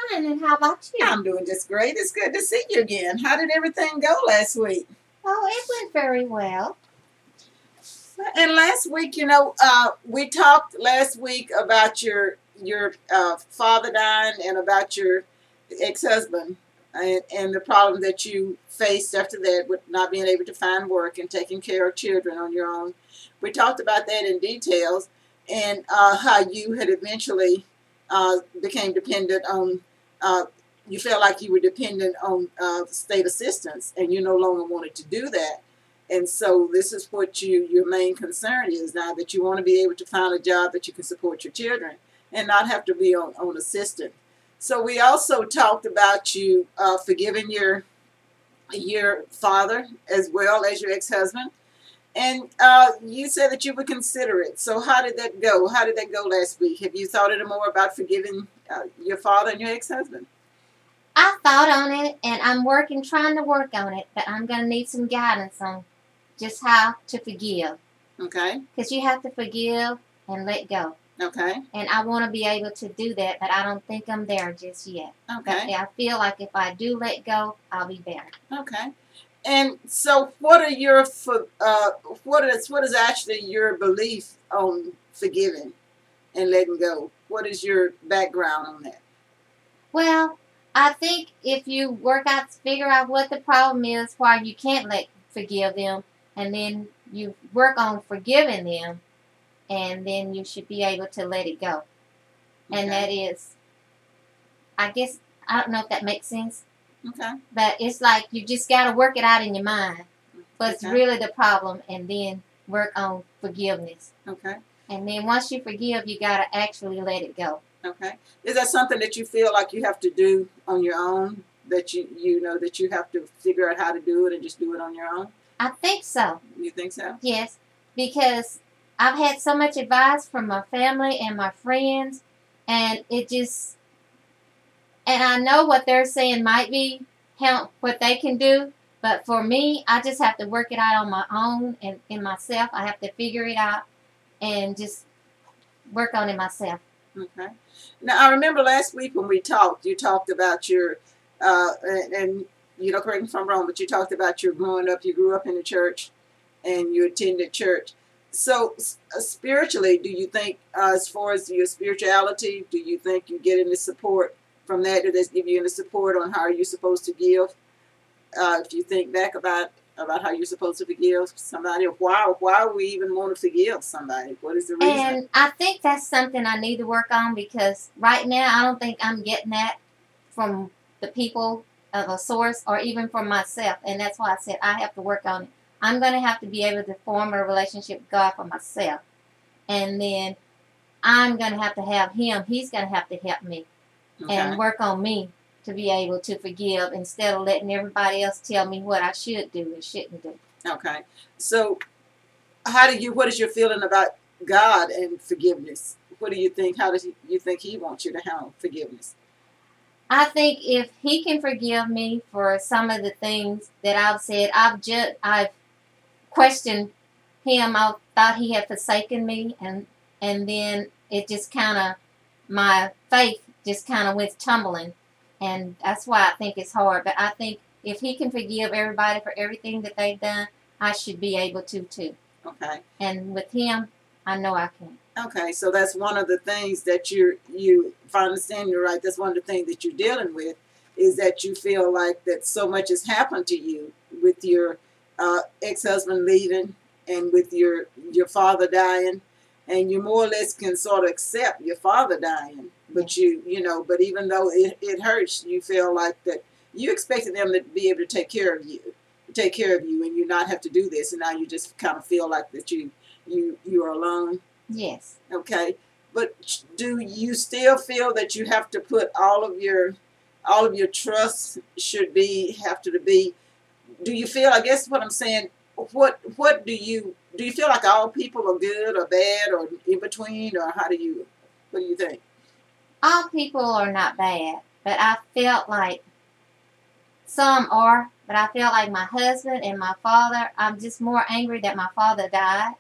fine, and how about you? I'm doing just great. It's good to see you again. How did everything go last week? Oh, it went very well. And last week, we talked last week about your father dying and about your ex-husband and the problem that you faced after that with not being able to find work and taking care of children on your own. We talked about that in details and how you had eventually became dependent on. You felt like you were dependent on state assistance, and you no longer wanted to do that. And so this is what your main concern is now, that you want to be able to find a job that you can support your children and not have to be on assistance. So we also talked about you forgiving your father as well as your ex-husband. And you said that you would consider it. So how did that go? How did that go last week? Have you thought any more about forgiving your father and your ex-husband? I thought on it, and I'm trying to work on it, but I'm going to need some guidance on just how to forgive. Okay. Because you have to forgive and let go. Okay. And I want to be able to do that, but I don't think I'm there just yet. Okay. But I feel like if I do let go, I'll be better. Okay. And so, what are your what is actually your belief on forgiving and letting go? What is your background on that? Well, I think if you figure out what the problem is, why you can't forgive them, and then you work on forgiving them, and then you should be able to let it go. Okay. And that is, I guess, I don't know if that makes sense. Okay. But it's like you just got to work it out in your mind. What's really the problem, and then work on forgiveness. Okay. And then once you forgive, you got to actually let it go. Okay. Is that something that you feel like you have to do on your own? That you know that you have to figure out how to do it and just do it on your own? I think so. You think so? Yes, because I've had so much advice from my family and my friends, and and I know what they're saying might be what they can do, but for me, I just have to work it out on my own and in myself. I have to figure it out and just work on it myself. Okay. Now, I remember last week when we talked, you talked about your, and you know, correct me if I'm wrong, but you talked about your growing up. You grew up in the church, and you attended church. So, spiritually, do you think, as far as your spirituality, do you think you get any support from that? Do they give you any support on how you're supposed to give? If you think back about how you're supposed to forgive somebody, or why we even want to forgive somebody? What is the reason? And I think that's something I need to work on, because right now I don't think I'm getting that from the people of a source or even from myself. And that's why I said I have to work on it. I'm going to have to be able to form a relationship with God for myself. And then I'm going to have him. He's going to have to help me and work on me to be able to forgive instead of letting everybody else tell me what I should do and shouldn't do. Okay. So what is your feeling about God and forgiveness? What do you think? How does you think He wants you to handle forgiveness? I think if He can forgive me for some of the things that I've said, I've questioned Him. I thought He had forsaken me, and then it just my faith just kind of went tumbling, and that's why I think it's hard. But I think if He can forgive everybody for everything that they've done, I should be able to too. Okay. And with Him, I know I can. Okay, so that's one of the things that if I understand you right, that's one of the things that you're dealing with, is that you feel like that so much has happened to you with your ex-husband leaving and with your father dying, and you more or less can sort of accept your father dying, but but even though it hurts, you feel like that you expected them to be able to take care of you, and you not have to do this, and now you just kind of feel like that you are alone. Yes. Okay, but do you still feel that you have to put all of your trust have to be? Do you feel? I guess what I'm saying. What do you feel like all people are good or bad or in between, or what do you think? All people are not bad, but I felt like some are. But I feel like my husband and my father, I'm just more angry that my father died,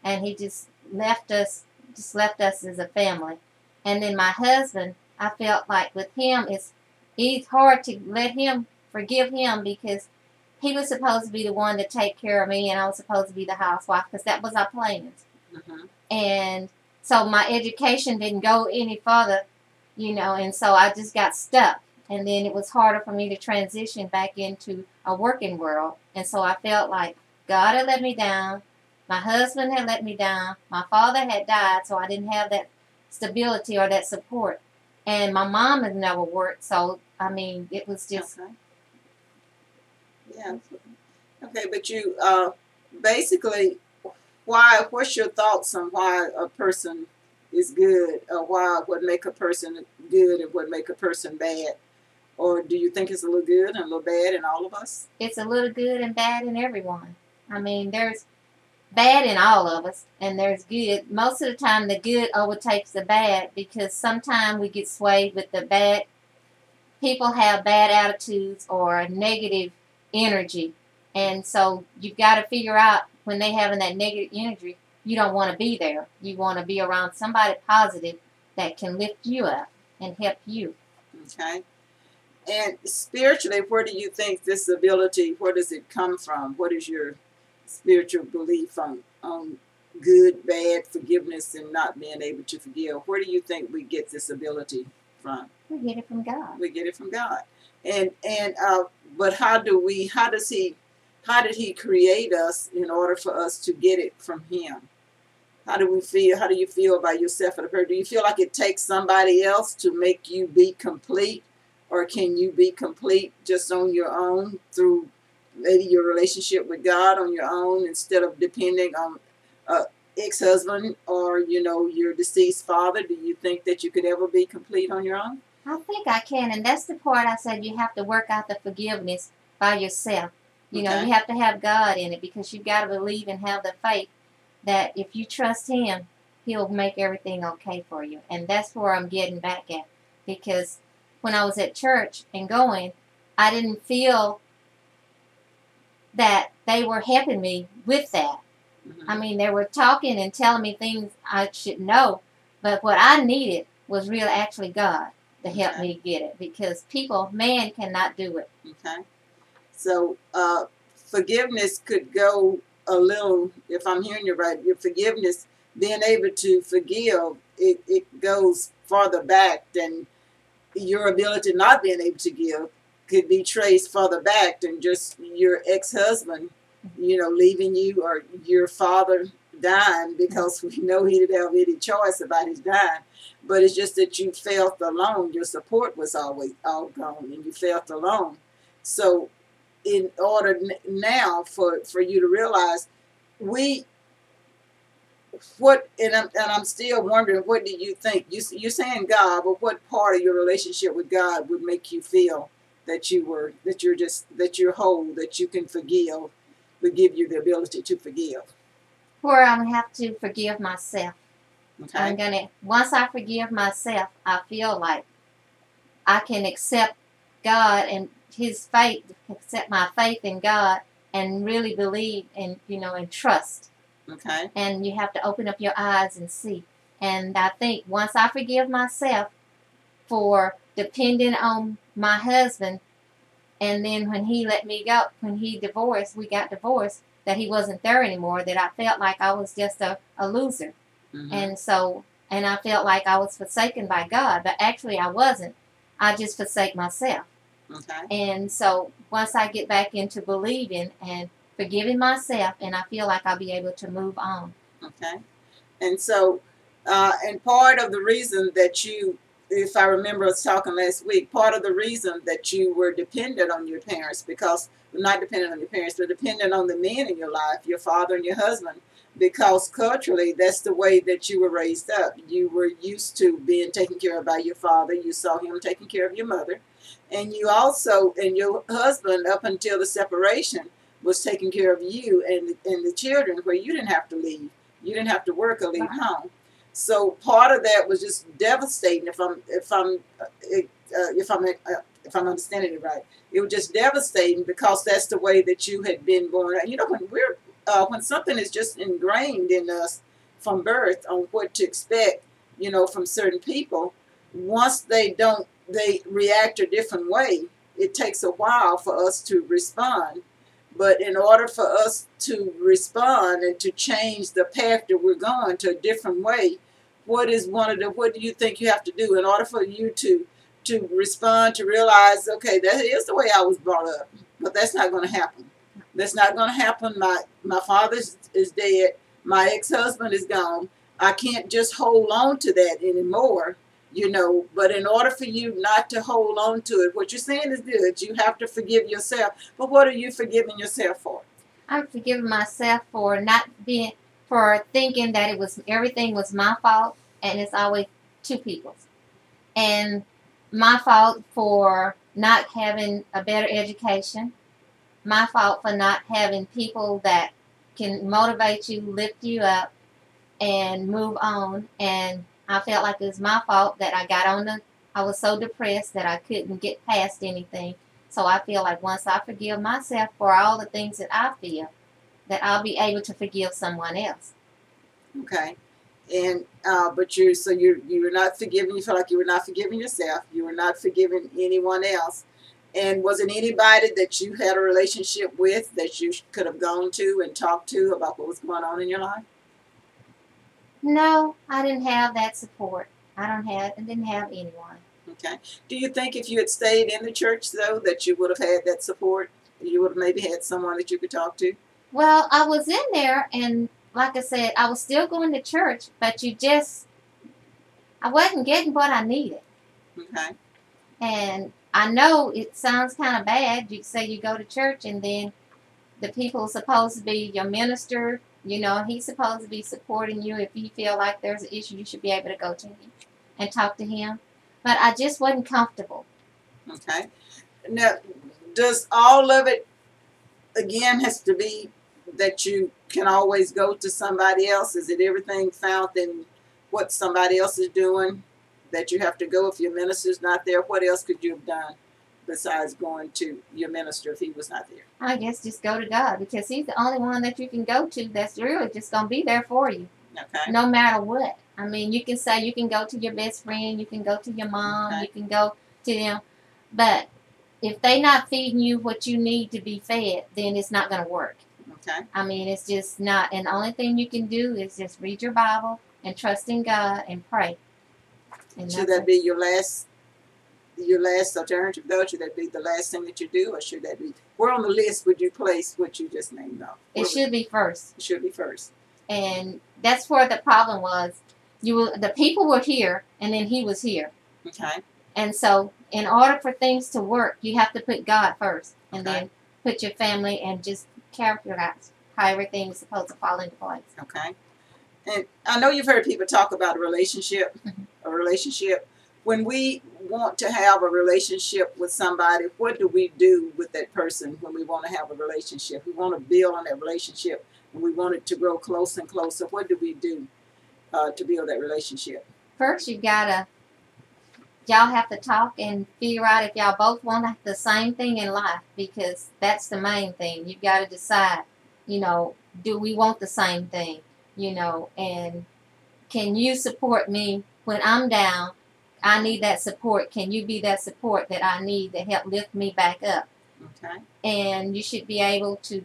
and he just left us as a family. And then my husband, I felt like with him, it's hard to let him forgive him because he was supposed to be the one to take care of me, and I was supposed to be the housewife because that was our plans. Mm-hmm. And so my education didn't go any further, and so I just got stuck. And then it was harder for me to transition back into a working world. And so I felt like God had let me down. My husband had let me down. My father had died, so I didn't have that stability or that support. And my mom had never worked, so, I mean, it was just... Okay. Yeah. Okay, but you basically, what's your thoughts on why a person is good, or what make a person good and what make a person bad? Or do you think it's a little good and a little bad in all of us? It's a little good and bad in everyone. I mean, there's bad in all of us, and there's good. Most of the time, the good overtakes the bad because sometimes we get swayed with the bad. People have bad attitudes or negative energy, and so you've got to figure out when they having that negative energy, you don't want to be there. You want to be around somebody positive that can lift you up and help you. Okay. And spiritually, where do you think this ability, where does it come from? What is your spiritual belief on good, bad, forgiveness, and not being able to forgive? Where do you think we get this ability from? We get it from God. We get it from God. But how did he create us in order for us to get it from him? How do we feel? How do you feel about yourself? Do you feel like it takes somebody else to make you be complete? Or can you be complete just on your own through maybe your relationship with God on your own instead of depending on ex-husband or, your deceased father? Do you think that you could ever be complete on your own? I think I can, and that's the part I said you have to work out the forgiveness by yourself. You have to have God in it because you've got to believe and have the faith that if you trust him, he'll make everything okay for you. And that's where I'm getting back at because when I was at church and going, I didn't feel that they were helping me with that. Mm-hmm. I mean, they were talking and telling me things I should know, but what I needed was really actually God to help me get it because man cannot do it. Okay. So forgiveness could go a little, if I'm hearing you right, your forgiveness, being able to forgive, it goes farther back than your ability not being able to give could be traced further back than just your ex-husband, leaving you or your father dying because we know he didn't have any choice about his dying. But it's just that you felt alone. Your support was always all gone and you felt alone. So in order now for you to realize I'm still wondering, what do you think? You're saying God, but what part of your relationship with God would make you feel that you're whole, that you can forgive, would give you the ability to forgive? Where I'm gonna have to forgive myself. Okay. Once I forgive myself, I feel like I can accept God and his faith, accept my faith in God and really believe and trust. Okay. And you have to open up your eyes and see. And I think once I forgive myself for depending on my husband, and then when he let me go, when we got divorced, that he wasn't there anymore, that I felt like I was just a loser. Mm-hmm. And I felt like I was forsaken by God, but actually I wasn't. I just forsake myself. Okay. And so once I get back into believing and forgiving myself, and I feel like I'll be able to move on. Okay. And so, and part of the reason that if I remember us talking last week, part of the reason that you were dependent on your parents, because not dependent on your parents, but dependent on the men in your life, your father and your husband, because culturally, that's the way that you were raised up. You were used to being taken care of by your father. You saw him taking care of your mother. And you also, and your husband, up until the separation, was taking care of you and the children, where you didn't have to leave. You didn't have to work or leave home. So part of that was just devastating. If I'm understanding it right, it was just devastating because that's the way that you had been born. When something is just ingrained in us from birth on what to expect, from certain people, once they react a different way, it takes a while for us to respond. But in order for us to respond and to change the path that we're going to a different way, what do you think you have to do in order for you to respond, to realize, okay, that is the way I was brought up, but that's not going to happen. That's not going to happen. My father is dead. My ex-husband is gone. I can't just hold on to that anymore, but in order for you not to hold on to it, what you're saying is good. You have to forgive yourself. But what are you forgiving yourself for? I'm forgiving myself for for thinking that everything was my fault, and it's always two people's. And my fault for not having a better education, my fault for not having people that can motivate you, lift you up, and move on. And I felt like it was my fault that I was so depressed that I couldn't get past anything. So I feel like once I forgive myself for all the things that I feel, that I'll be able to forgive someone else. Okay. And but you were not forgiving. You felt like you were not forgiving yourself. You were not forgiving anyone else. And was it anybody that you had a relationship with that you could have gone to and talked to about what was going on in your life? No, I didn't have that support. I didn't have anyone. Okay. Do you think if you had stayed in the church, though, that you would have had that support? You would have maybe had someone that you could talk to? Well, I was in there, and like I said, I was still going to church, but I wasn't getting what I needed. Okay. And I know it sounds kind of bad. You say you go to church, and then the people are supposed to be your minister. He's supposed to be supporting you. If you feel like there's an issue, you should be able to go to him and talk to him. But I just wasn't comfortable. Okay. Now, does all of it, again, has to be that you can always go to somebody else? Is it everything found in what somebody else is doing that you have to go if your minister's not there? What else could you have done besides going to your minister if he was not there? I guess just go to God, because he's the only one that you can go to that's really just going to be there for you. Okay. No matter what. I mean, you can say you can go to your best friend, you can go to your mom, Okay. you can go to them. But if they not feeding you what you need to be fed, then it's not going to work. Okay. I mean, it's just not. And the only thing you can do is just read your Bible and trust in God and pray. And should that be your last alternative, though? Should that be the last thing that you do, or should that be, where on the list would you place what you just named off? It should be first. It should be first. And that's where the problem was. The people were here, and then he was here. Okay. And so, in order for things to work, you have to put God first, and then put your family, and just characterize how everything is supposed to fall into place. Okay. And I know you've heard people talk about a relationship. A relationship. When we want to have a relationship with somebody, what do we do with that person when we want to have a relationship? We want to build on that relationship, and we want it to grow closer and closer. What do we do to build that relationship? First, y'all have to talk and figure out if y'all both want the same thing in life, because that's the main thing. You've got to decide, do we want the same thing, and can you support me when I'm down? I need that support. Can you be that support that I need to help lift me back up? Okay. And you should be able to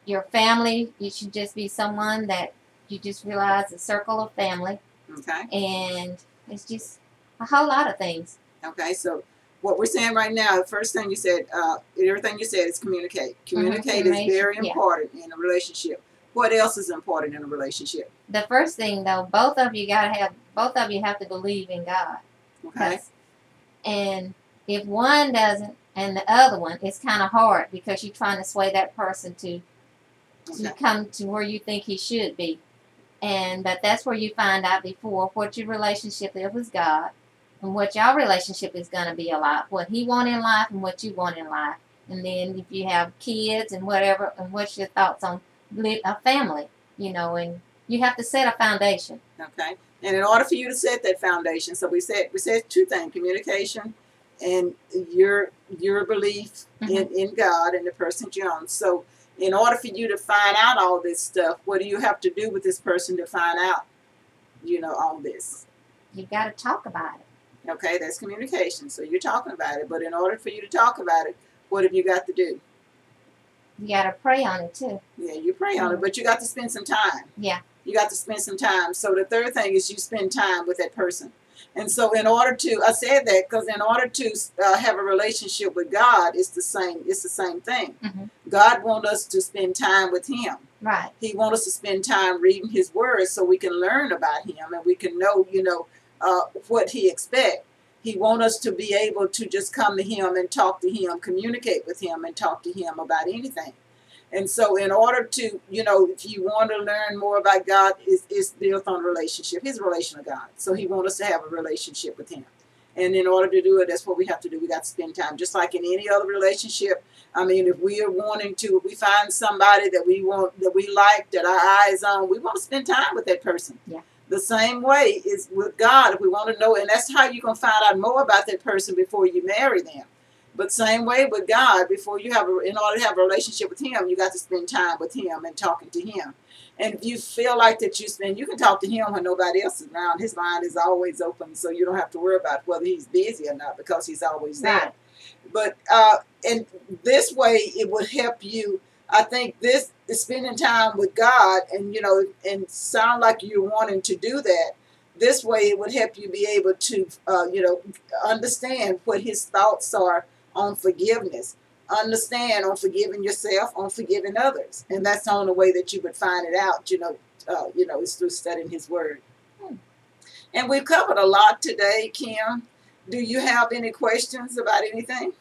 your family, you should just be someone that you just realize a circle of family. Okay. And it's just a whole lot of things. Okay, so what we're saying right now, the first thing you said, everything you said is communicate. Communicate is very important in a relationship. What else is important in a relationship? The first thing, though, both of you have to believe in God. Okay. And if one doesn't and the other one, it's kind of hard, because you're trying to sway that person to come to where you think he should be. But that's where you find out before what your relationship is with God, and what your relationship is going to be like, what he wants in life and what you want in life. And then if you have kids and whatever, and what's your thoughts on a family, and you have to set a foundation. Okay. And in order for you to set that foundation, so we said two things: communication and your belief in God and the person you're on. So in order for you to find out all this stuff, what do you have to do with this person to find out, all this? You got to talk about it. Okay, that's communication. So you're talking about it. But in order for you to talk about it, what have you got to do? You got to pray on it too. Yeah, you pray on it, but you got to spend some time. Yeah. You got to spend some time. So the third thing is you spend time with that person. And so in order to, I said that because in order to have a relationship with God, it's the same. It's the same thing. Mm-hmm. God wants us to spend time with Him. Right. He wants us to spend time reading His Word so we can learn about Him and we can know, what He expects. He wants us to be able to just come to Him and talk to Him, communicate with Him and talk to Him about anything. And so in order to, if you want to learn more about God, it's built on relationship. He's a relational God. So He wants us to have a relationship with Him. And in order to do it, that's what we have to do. We got to spend time. Just like in any other relationship, I mean, if we are wanting to, if we find somebody that we want, that we like, that our eyes on, we want to spend time with that person. Yeah. The same way is with God. If we want to know, and that's how you're going to find out more about that person before you marry them. But same way with God, in order to have a relationship with Him, you got to spend time with Him and talking to Him. And if you feel like that you can talk to Him when nobody else is around. His line is always open, so you don't have to worry about whether He's busy or not because He's always there. Right. But and this way, it would help you. I think this is spending time with God, and and sound like you're wanting to do that. This way, it would help you be able to, understand what His thoughts are on forgiveness, understand on forgiving yourself, on forgiving others, and that's the only way that you would find it out. Is through studying His Word. And we've covered a lot today, Kim. Do you have any questions about anything?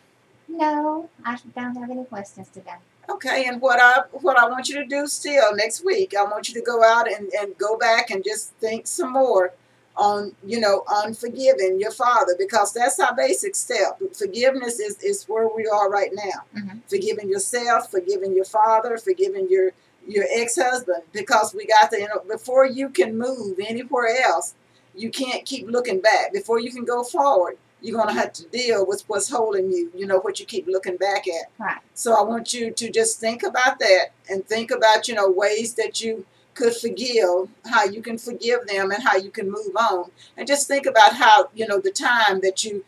No, I don't have any questions today. Okay, and what I want you to do still next week, I want you to go out and go back and just think some more on forgiving your father, because that's our basic step. Forgiveness is where we are right now. Mm-hmm. Forgiving yourself, forgiving your father, forgiving your ex-husband, because we got to, before you can move anywhere else, you can't keep looking back. Before you can go forward, you're going to have to deal with what's holding you, what you keep looking back at. Right. So I want you to just think about that and think about, ways that you could forgive, how you can forgive them and how you can move on. And just think about how, the time that you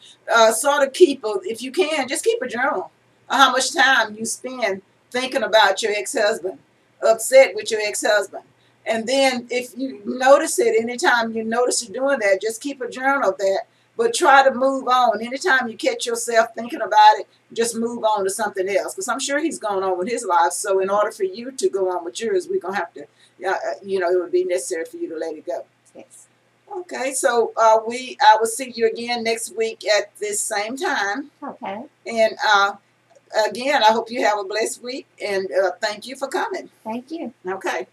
sort of keep, if you can, just keep a journal of how much time you spend thinking about your ex-husband, upset with your ex-husband. And then if you notice it, anytime you notice you're doing that, just keep a journal of that. But try to move on. Anytime you catch yourself thinking about it, just move on to something else. Because I'm sure he's going on with his life. So in order for you to go on with yours, we're going to have to, it would be necessary for you to let it go. Yes. Okay, so I will see you again next week at this same time. Okay. And again, I hope you have a blessed week. And thank you for coming. Thank you. Okay.